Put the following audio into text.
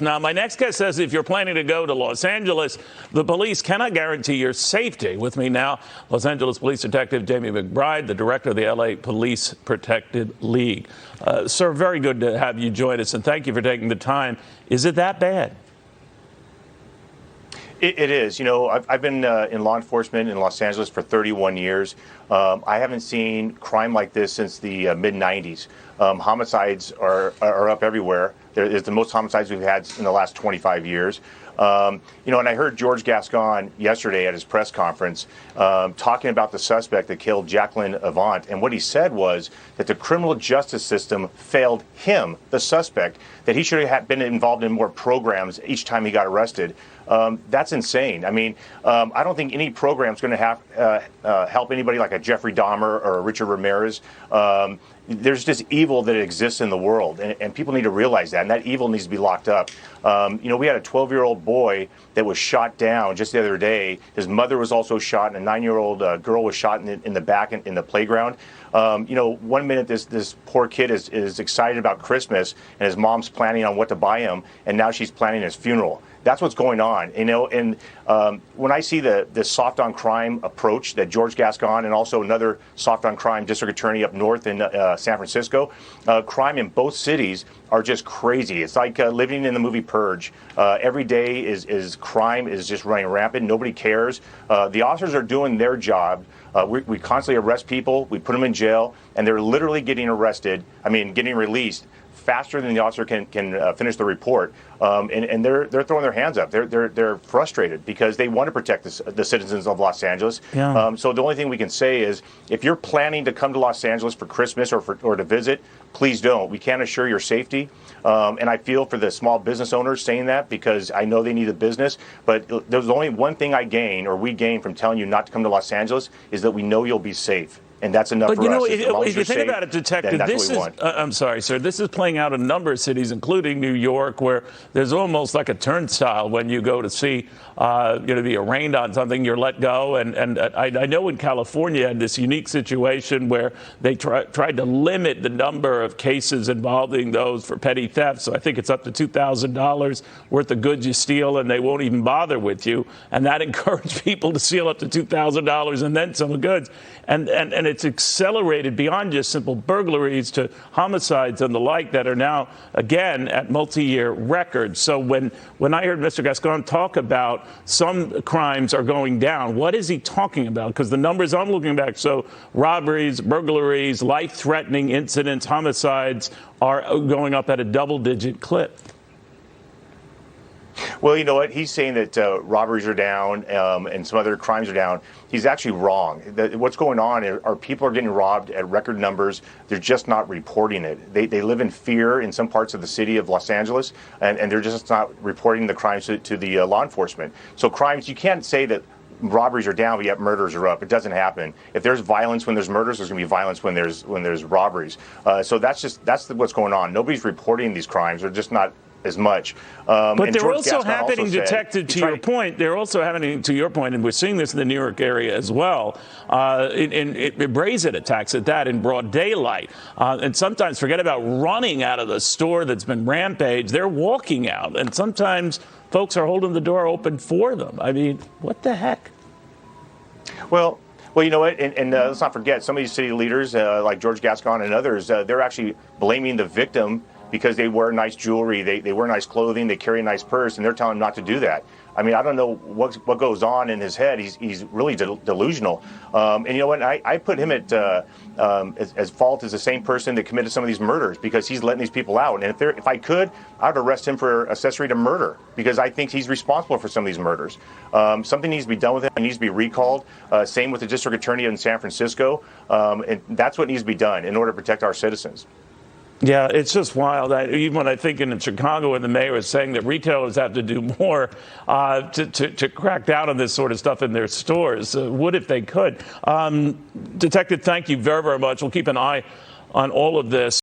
Now, my next guest says if you're planning to go to Los Angeles, the police cannot guarantee your safety. With me now, Los Angeles Police Detective Jamie McBride, the director of the LA Police Protective League. Sir, very good to have you join us, and thank you for taking the time. Is it that bad? It is. You know, I've been in law enforcement in Los Angeles for 31 years. I haven't seen crime like this since the mid-'90s. Homicides are up everywhere. It's the most homicides we've had in the last 25 years. You know, and I heard George Gascon yesterday at his press conference talking about the suspect that killed Jacqueline Avant. And what he said was that the criminal justice system failed him, the suspect, that he should have been involved in more programs each time he got arrested. That's insane. I mean, I don't think any program is going to help anybody like a Jeffrey Dahmer or a Richard Ramirez. There's just evil that exists in the world, and people need to realize that, and that evil needs to be locked up. You know, we had a 12-year-old boy that was shot down just the other day. His mother was also shot, and a 9-year-old girl was shot in the back in the playground. You know, one minute this poor kid is excited about Christmas, and his mom's planning on what to buy him, and now she's planning his funeral. That's what's going on, you know. And when I see the soft on crime approach that George Gascon and also another soft on crime district attorney up north in San Francisco, crime in both cities are just crazy. It's like living in the movie Purge. Every day is crime is just running rampant. Nobody cares. The officers are doing their job. We constantly arrest people. We put them in jail, and they're literally getting released faster than the officer can finish the report, and they're throwing their hands up. They're frustrated because they want to protect the citizens of Los Angeles. Yeah. So the only thing we can say is, if you're planning to come to Los Angeles for Christmas or to visit, please don't. We can't assure your safety, and I feel for the small business owners saying that because I know they need a business. But there's only one thing we gain from telling you not to come to Los Angeles is that we know you'll be safe. And that's enough for us. But you know, if you think about it, Detective, this is, I'm sorry, sir, this is playing out in a number of cities, including New York, where there's almost like a turnstile when you go to see, be arraigned on something, you're let go. And I know in California had this unique situation where they tried to limit the number of cases involving those for petty theft. So I think it's up to $2,000 worth of goods you steal, and they won't even bother with you. And that encouraged people to steal up to $2,000 and then some goods. And it's accelerated beyond just simple burglaries to homicides and the like that are now, again, at multi-year records. So when I heard Mr. Gascon talk about some crimes are going down, what is he talking about? Because the numbers I'm looking back, so robberies, burglaries, life-threatening incidents, homicides are going up at a double-digit clip. Well, you know what? He's saying that robberies are down and some other crimes are down. He's actually wrong. What's going on are people are getting robbed at record numbers. They're just not reporting it. They live in fear in some parts of the city of Los Angeles, and they're just not reporting the crimes to the law enforcement. So crimes, you can't say that robberies are down, but yet murders are up. It doesn't happen. If there's violence when there's murders, there's going to be violence when there's robberies. So that's what's going on. Nobody's reporting these crimes. They're just not as much. But they're also happening, Detective, to your point, they're also happening, to your point, and we're seeing this in the New York area as well, in brazen attacks at that in broad daylight. And sometimes, forget about running out of the store that's been rampaged, they're walking out. And sometimes folks are holding the door open for them. I mean, what the heck? Well, you know what, and let's not forget, some of these city leaders, like George Gascon and others, they're actually blaming the victim because they wear nice jewelry, they wear nice clothing, they carry a nice purse, and they're telling them not to do that. I mean, I don't know what goes on in his head. He's really delusional. And you know what? I put him at as fault as the same person that committed some of these murders because he's letting these people out. And if I could, I'd arrest him for accessory to murder because I think he's responsible for some of these murders. Something needs to be done with him. He needs to be recalled. Same with the district attorney in San Francisco. And that's what needs to be done in order to protect our citizens. Yeah, it's just wild. Even when I think in Chicago, when the mayor is saying that retailers have to do more to crack down on this sort of stuff in their stores, would if they could. Detective, thank you very, very much. We'll keep an eye on all of this.